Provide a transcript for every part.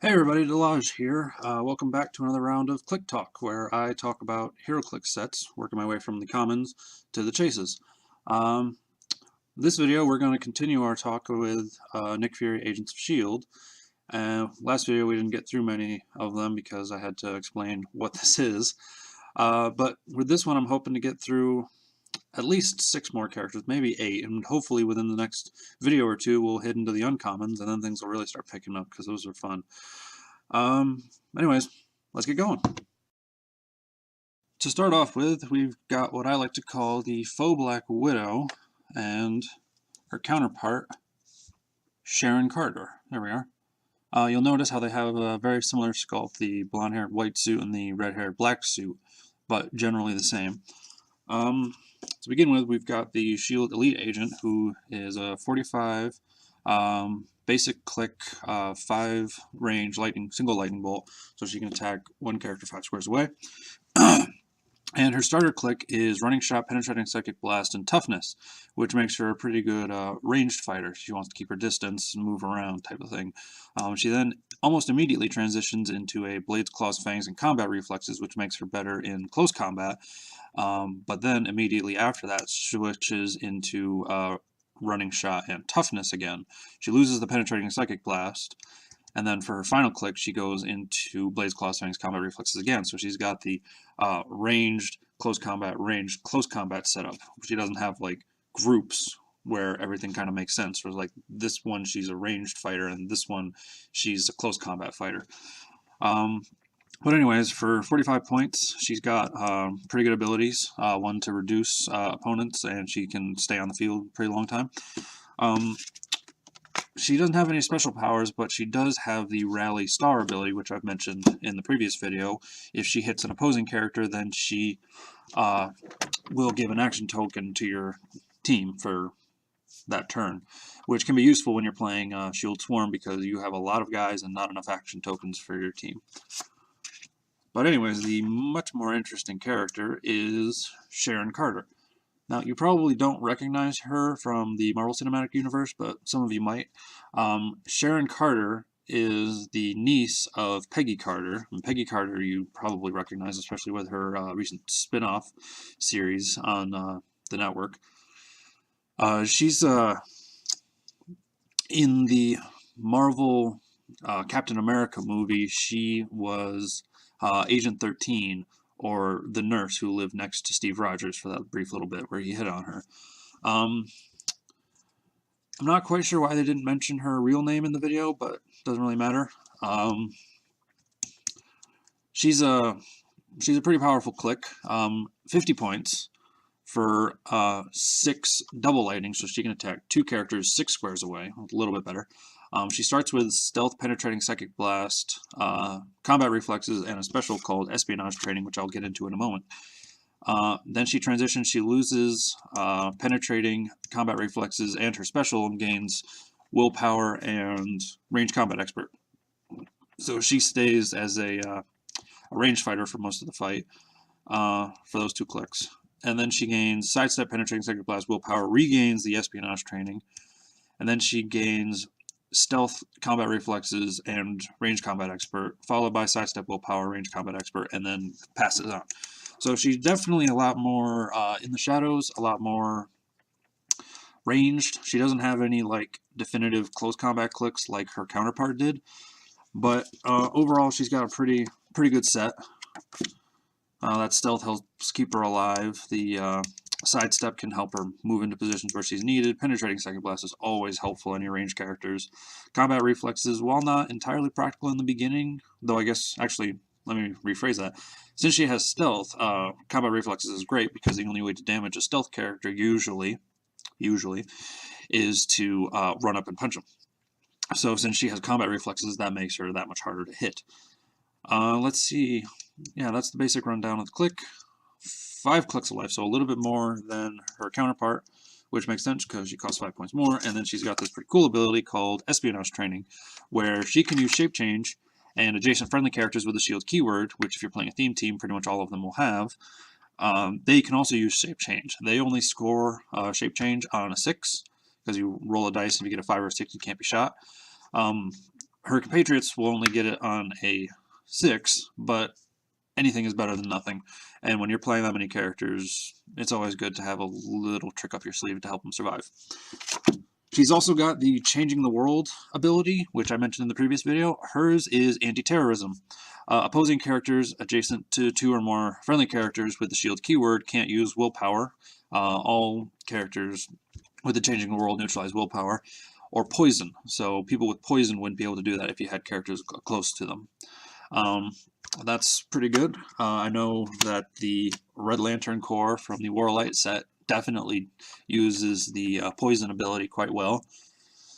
Hey everybody, Delage here. Welcome back to another round of ClickTalk, where I talk about Heroclix sets, working my way from the commons to the chases. This video, we're going to continue our talk with Nick Fury Agents of S.H.I.E.L.D. Last video, we didn't get through many of them because I had to explain what this is. But with this one, I'm hoping to get through at least 6 more characters, maybe 8, and hopefully within the next video or two we'll hit into the uncommons, and then things will really start picking up because those are fun. Anyways, let's get going. To start off with, we've got what I like to call the Faux Black Widow and her counterpart, Sharon Carter. There we are. You'll notice how they have a very similar sculpt, the blonde-haired white suit and the red-haired black suit, but generally the same. To begin with, we've got the S.H.I.E.L.D. Elite Agent, who is a 45 basic click, 5 range single lightning bolt, so she can attack one character 5 squares away. And her starter click is Running Shot, Penetrating Psychic Blast, and Toughness, which makes her a pretty good ranged fighter. She wants to keep her distance and move around type of thing. She then almost immediately transitions into a Blades, Claws, Fangs, and Combat Reflexes, which makes her better in close combat. But then immediately after that switches into Running Shot and Toughness again. She loses the Penetrating Psychic Blast, and then for her final click, she goes into Blades, Claws, Fangs, Combat Reflexes again. So she's got the ranged, close combat setup. She doesn't have like groups where everything kind of makes sense. Whereas like this one, she's a ranged fighter, and this one, she's a close combat fighter. But anyways, for 45 points, she's got pretty good abilities. One to reduce opponents, and she can stay on the field a pretty long time. She doesn't have any special powers, but she does have the Rally Star ability, which I've mentioned in the previous video. If she hits an opposing character, then she will give an action token to your team for that turn, which can be useful when you're playing Shield Swarm because you have a lot of guys and not enough action tokens for your team. But anyways, the much more interesting character is Sharon Carter. Now, you probably don't recognize her from the Marvel Cinematic Universe, but some of you might. Sharon Carter is the niece of Peggy Carter. And Peggy Carter you probably recognize, especially with her recent spin-off series on the network. She's in the Marvel Captain America movie. She was Agent 13, or the nurse who lived next to Steve Rogers for that brief little bit where he hit on her. I'm not quite sure why they didn't mention her real name in the video, but it doesn't really matter. She's a pretty powerful click. 50 points for 6 double lightning, so she can attack 2 characters 6 squares away, a little bit better. She starts with Stealth, Penetrating Psychic Blast, Combat Reflexes, and a special called Espionage Training, which I'll get into in a moment. Then she transitions, she loses Penetrating, Combat Reflexes, and her special, and gains Willpower and Range Combat Expert. So she stays as a ranged fighter for most of the fight for those 2 clicks. And then she gains Sidestep, Penetrating Psychic Blast, Willpower, regains the Espionage Training, and then she gains Stealth, Combat Reflexes, and Range Combat Expert, followed by Sidestep, Willpower, Range Combat Expert, and then passes on. So she's definitely a lot more in the shadows, a lot more ranged. She doesn't have any like definitive close combat clicks like her counterpart did, but overall she's got a pretty good set. That Stealth helps keep her alive. The Sidestep can help her move into positions where she's needed. Penetrating Psychic Blast is always helpful in your ranged characters. Combat Reflexes, while not entirely practical in the beginning, though I guess, actually, let me rephrase that. Since she has Stealth, Combat Reflexes is great because the only way to damage a Stealth character usually is to run up and punch them. So since she has Combat Reflexes, that makes her that much harder to hit. Let's see. Yeah, that's the basic rundown of the click. 5 clicks of life, so a little bit more than her counterpart, which makes sense because she costs 5 points more, and then she's got this pretty cool ability called Espionage Training, where she can use Shape Change and adjacent friendly characters with the shield keyword, which if you're playing a theme team, pretty much all of them will have. They can also use Shape Change. They only score Shape Change on a 6, because you roll a dice and if you get a 5 or a 6, you can't be shot. Her compatriots will only get it on a 6, but anything is better than nothing. And when you're playing that many characters, it's always good to have a little trick up your sleeve to help them survive. She's also got the Changing the World ability, which I mentioned in the previous video. Hers is anti-terrorism. Opposing characters adjacent to 2 or more friendly characters with the shield keyword can't use willpower. All characters with the Changing the World neutralize willpower. Or poison. So people with poison wouldn't be able to do that if you had characters close to them. That's pretty good. I know that the Red Lantern Corps from the Warlight set definitely uses the poison ability quite well.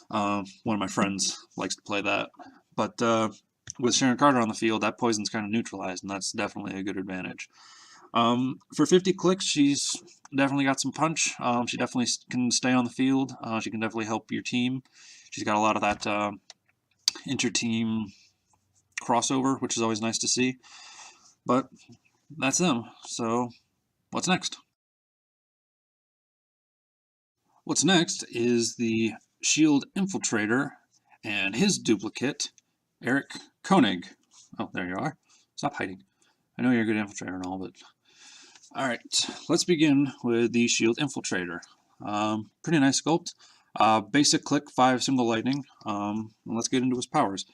One of my friends likes to play that. But with Sharon Carter on the field, that poison's kind of neutralized, and that's definitely a good advantage. For 50 clicks, she's definitely got some punch. She definitely can stay on the field. She can definitely help your team. She's got a lot of that inter-team crossover, which is always nice to see. But that's them. So what's next? What's next is the Shield Infiltrator and his duplicate, Eric Koenig. Oh, there you are. Stop hiding. I know you're a good infiltrator and all, but... Alright, let's begin with the Shield Infiltrator. Pretty nice sculpt. Basic click, 5 single lightning. Let's get into his powers.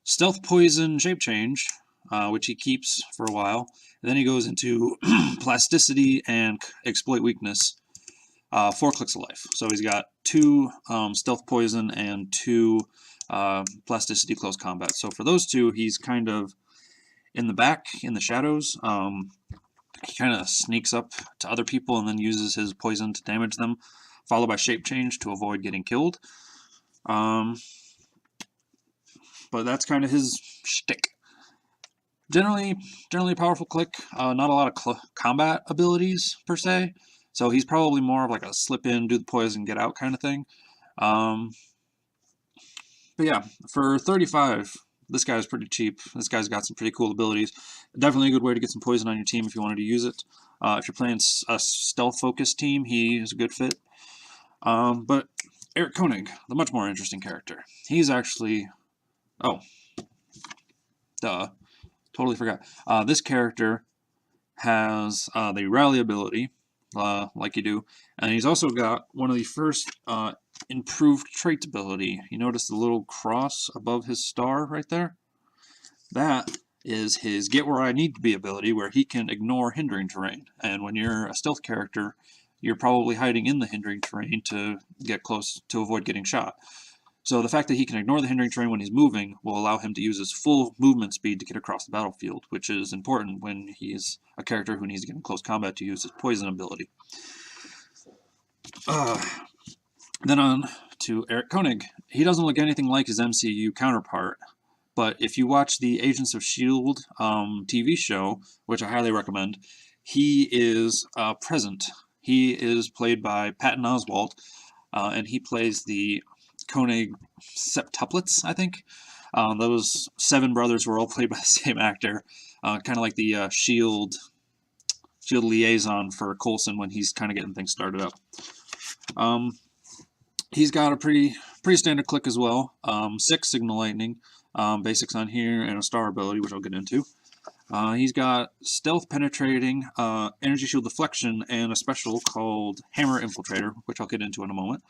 Stealth Poison Shape Change, which he keeps for a while. And then he goes into Plasticity and Exploit Weakness, 4 clicks of life. So he's got 2 Stealth Poison and 2 Plasticity Close Combat. So for those 2, he's kind of in the back, in the shadows. He kind of sneaks up to other people and then uses his poison to damage them, followed by Shape Change to avoid getting killed. But that's kind of his shtick. Generally a powerful click. Not a lot of combat abilities per se, so he's probably more of like a slip in, do the poison, get out kind of thing. But yeah, for 35. This guy's pretty cheap. This guy's got some pretty cool abilities. Definitely a good way to get some poison on your team if you wanted to use it. If you're playing a stealth-focused team, he is a good fit. But Eric Koenig, the much more interesting character. He's actually... Oh. Duh. Totally forgot. This character has the rally ability, like you do, and he's also got one of the first improved trait ability. You notice the little cross above his star right there? That is his Get Where I Need to Be ability, where he can ignore hindering terrain. And when you're a stealth character, you're probably hiding in the hindering terrain to get close to avoid getting shot. So the fact that he can ignore the hindering terrain when he's moving will allow him to use his full movement speed to get across the battlefield, which is important when he's a character who needs to get in close combat to use his poison ability. Then on to Eric Koenig. He doesn't look anything like his MCU counterpart, but if you watch the Agents of S.H.I.E.L.D. TV show, which I highly recommend, he is present. He is played by Patton Oswalt, and he plays the Koenig septuplets, I think. Those 7 brothers were all played by the same actor, kind of like the S.H.I.E.L.D. liaison for Coulson when he's kind of getting things started up. He's got a pretty standard click as well. 6 Signal Lightning, basics on here, and a star ability, which I'll get into. He's got Stealth Penetrating, Energy Shield Deflection, and a special called Hammer Infiltrator, which I'll get into in a moment.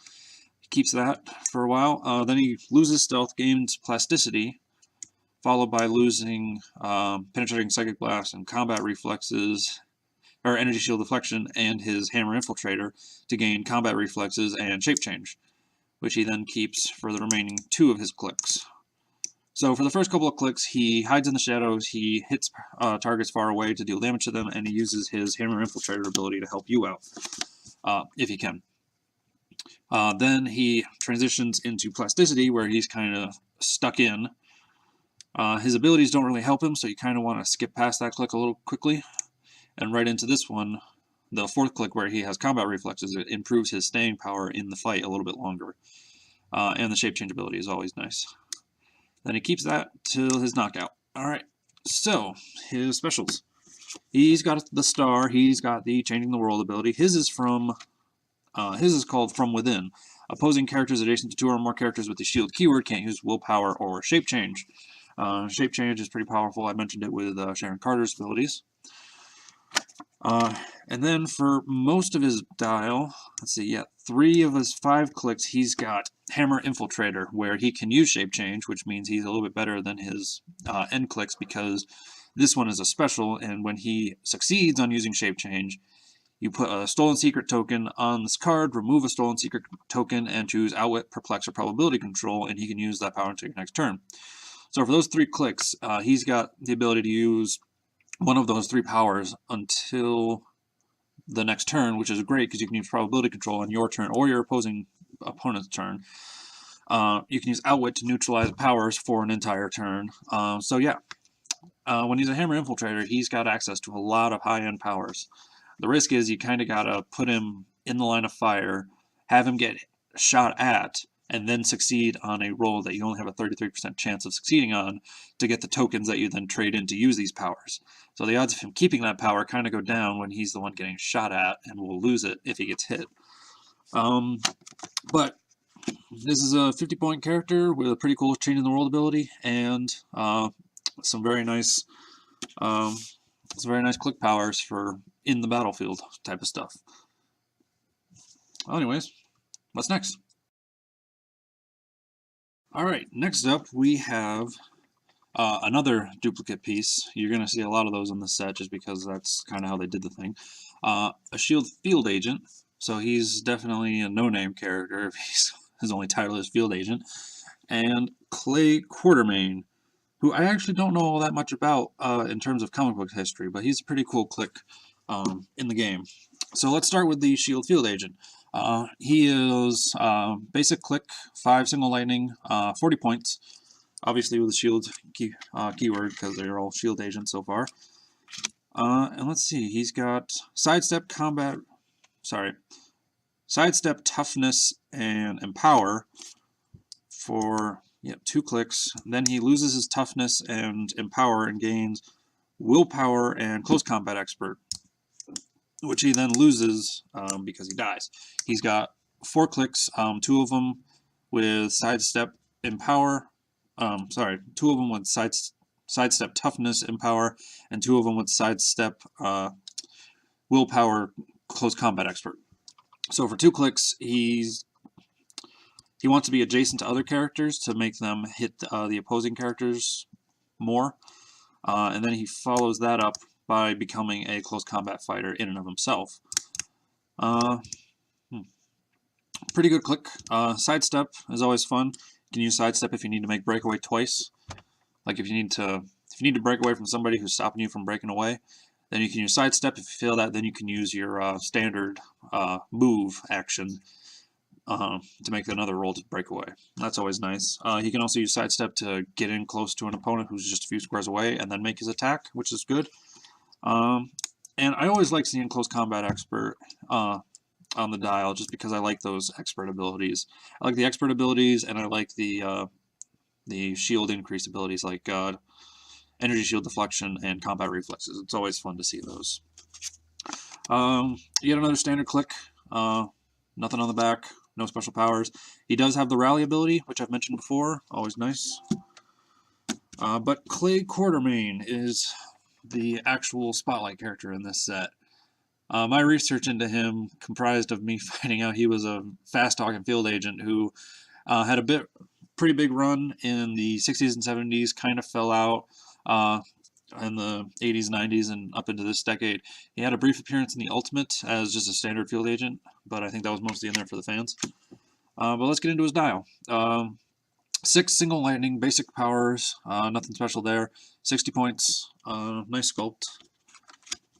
He keeps that for a while. Then he loses Stealth, gains Plasticity, followed by losing Penetrating Psychic Blast and Combat Reflexes, or Energy Shield Deflection, and his Hammer Infiltrator to gain Combat Reflexes and Shape Change, which he then keeps for the remaining 2 of his clicks. So for the first couple of clicks, he hides in the shadows, he hits targets far away to deal damage to them, and he uses his Hammer Infiltrator ability to help you out, if he can. Then he transitions into Plasticity, where he's kind of stuck in. His abilities don't really help him, so you kind of want to skip past that click a little quickly, and right into this one, the 4th click where he has Combat Reflexes. It improves his staying power in the fight a little bit longer. And the Shape Change ability is always nice. Then he keeps that till his knockout. Alright, so his specials. He's got the star, he's got the Changing the World ability. His is from His is called From Within. Opposing characters adjacent to 2 or more characters with the shield keyword can't use willpower or shape change. Shape change is pretty powerful. I mentioned it with Sharon Carter's abilities. And then for most of his dial, let's see, yeah, 3 of his 5 clicks, he's got Hammer Infiltrator, where he can use shape change, which means he's a little bit better than his end clicks because this one is a special, and when he succeeds on using shape change, you put a stolen secret token on this card, remove a stolen secret token, and choose Outwit, Perplex, or Probability Control, and he can use that power until your next turn. So for those 3 clicks, he's got the ability to use one of those 3 powers until the next turn, which is great because you can use Probability Control on your turn or your opposing opponent's turn. You can use Outwit to neutralize powers for an entire turn. So yeah, when he's a Hammer Infiltrator, he's got access to a lot of high-end powers. The risk is you kind of got to put him in the line of fire, have him get shot at, and then succeed on a roll that you only have a 33% chance of succeeding on to get the tokens that you then trade in to use these powers. So the odds of him keeping that power kind of go down when he's the one getting shot at and will lose it if he gets hit. But this is a 50-point character with a pretty cool Change in the World ability and some very nice click powers for in the battlefield type of stuff. Well, anyways, what's next? Alright, next up we have another duplicate piece. You're going to see a lot of those in this set just because that's kind of how they did the thing. A shield field agent, so he's definitely a no-name character if his only title is field agent. And Quartermain, who I actually don't know all that much about in terms of comic book history, but he's a pretty cool click in the game. So let's start with the shield field agent. He is basic click, 5 single lightning, 40 points, obviously with the shield keyword because they're all shield agents so far. And let's see, he's got sidestep, toughness, and empower for 2 clicks. Then he loses his toughness and empower and gains willpower and close combat expert, which he then loses because he dies. He's got 4 clicks, 2 of them with sidestep, empower. 2 of them with sidestep, toughness, empower, and 2 of them with sidestep, willpower, close combat expert. So for 2 clicks, he wants to be adjacent to other characters to make them hit the opposing characters more, and then he follows that up by becoming a close combat fighter in and of himself. Pretty good click. Sidestep is always fun. You can use sidestep if you need to make breakaway twice. Like if you need to break away from somebody who's stopping you from breaking away, then you can use sidestep. If you fail that, then you can use your standard move action to make another roll to break away. That's always nice. He can also use sidestep to get in close to an opponent who's just a few squares away and then make his attack, which is good. And I always like seeing close combat expert on the dial just because I like those expert abilities. I like the expert abilities, and I like the shield increase abilities like energy shield deflection and combat reflexes. It's always fun to see those. Yet another standard click. Nothing on the back. No special powers. He does have the rally ability, which I've mentioned before. Always nice. But Quartermain is the actual spotlight character in this set. My research into him comprised of me finding out he was a fast-talking field agent who had a pretty big run in the 60s and 70s, kind of fell out in the 80s, 90s, and up into this decade. He had a brief appearance in the Ultimate as just a standard field agent, but I think that was mostly in there for the fans. But let's get into his dial. 6 single lightning, basic powers, nothing special there. 60 points, nice sculpt.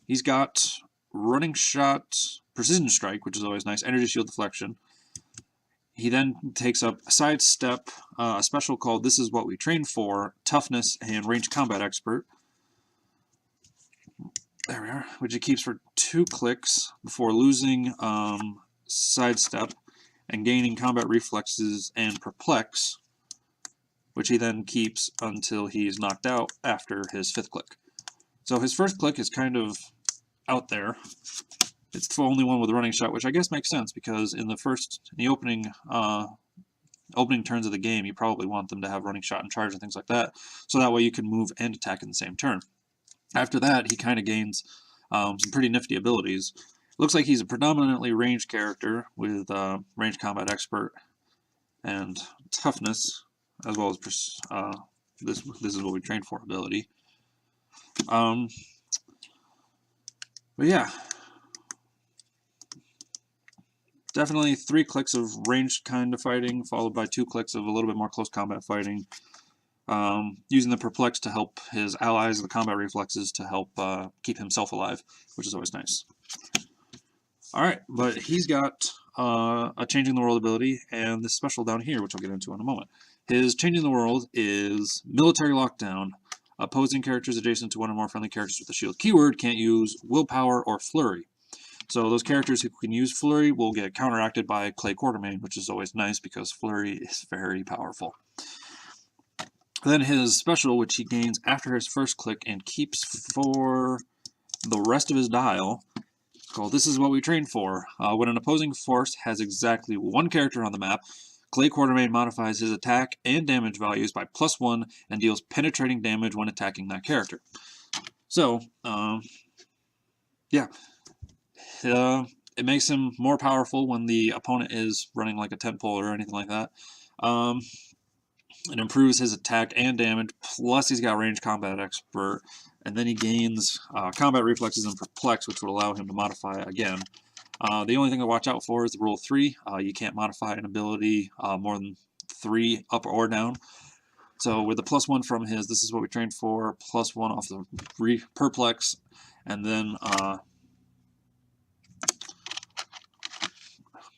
He's got running shot, precision strike, which is always nice, energy shield deflection. He then takes up sidestep, a special called This Is What We Train For, toughness, and range combat expert. There we are, which he keeps for 2 clicks before losing sidestep and gaining combat reflexes and perplex, which he then keeps until he's knocked out after his 5th click. So his first click is kind of out there. it's the only one with a running shot, which I guess makes sense because in the opening turns of the game, you probably want them to have running shot and charge and things like that, so that way you can move and attack in the same turn. After that, he kind of gains some pretty nifty abilities. Looks like he's a predominantly ranged character with ranged combat expert and toughness, as well as this is what we trained for ability. But yeah, definitely 3 clicks of ranged kind of fighting, followed by 2 clicks of a little bit more close combat fighting. Using the perplex to help his allies, the combat reflexes to help keep himself alive, which is always nice. Alright, but he's got a Changing the World ability and this special down here, which I'll get into in a moment. His Changing the World is Military Lockdown. Opposing characters adjacent to one or more friendly characters with the shield keyword can't use Willpower or Flurry. So those characters who can use Flurry will get counteracted by Clay Quartermain, which is always nice because Flurry is very powerful. Then his special, which he gains after his first click and keeps for the rest of his dial, called This Is What We Trained For. When an opposing force has exactly 1 character on the map, Clay Quartermain modifies his attack and damage values by +1 and deals penetrating damage when attacking that character. So, yeah. It makes him more powerful when the opponent is running like a tent pole or anything like that. It improves his attack and damage, plus he's got ranged combat expert, and then he gains combat reflexes and perplex, which would allow him to modify again. The only thing to watch out for is the rule of 3. You can't modify an ability more than 3 up or down. So with the +1 from his This Is What We Trained For, +1 off the perplex, and then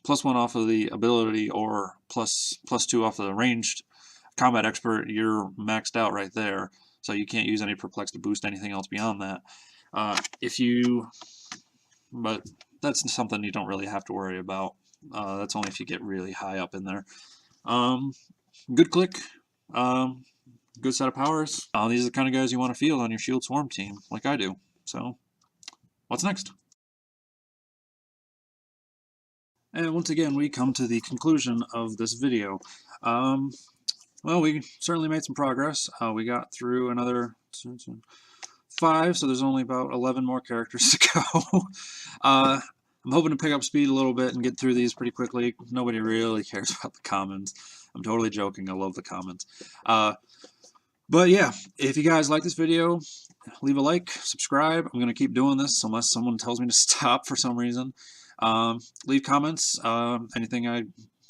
+1 off of the ability, or +2 off of the ranged combat expert, you're maxed out right there. So you can't use any perplex to boost anything else beyond that. But that's something you don't really have to worry about. That's only if you get really high up in there. Good click. Good set of powers. These are the kind of guys you want to field on your Shield Swarm team, like I do. So, what's next? And once again, we come to the conclusion of this video. Well, we certainly made some progress. We got through another 5, so there's only about 11 more characters to go. I'm hoping to pick up speed a little bit and get through these pretty quickly. Nobody really cares about the commons. I'm totally joking. I love the commons. But yeah, if you guys like this video, leave a like, subscribe. I'm going to keep doing this unless someone tells me to stop for some reason. Leave comments, anything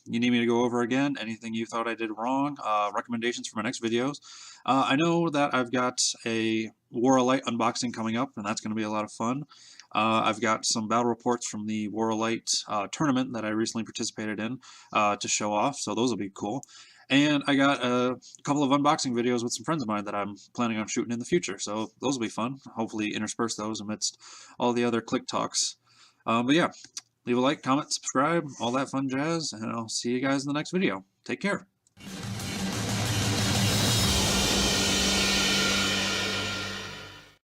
you need me to go over again, anything you thought I did wrong, recommendations for my next videos. I know that I've got a War of Light unboxing coming up, and that's going to be a lot of fun. I've got some battle reports from the War of Light tournament that I recently participated in to show off, so those will be cool. And I got a couple of unboxing videos with some friends of mine that I'm planning on shooting in the future, so those will be fun. Hopefully intersperse those amidst all the other Click Talks. But yeah, leave a like, comment, subscribe, all that fun jazz, and I'll see you guys in the next video. Take care.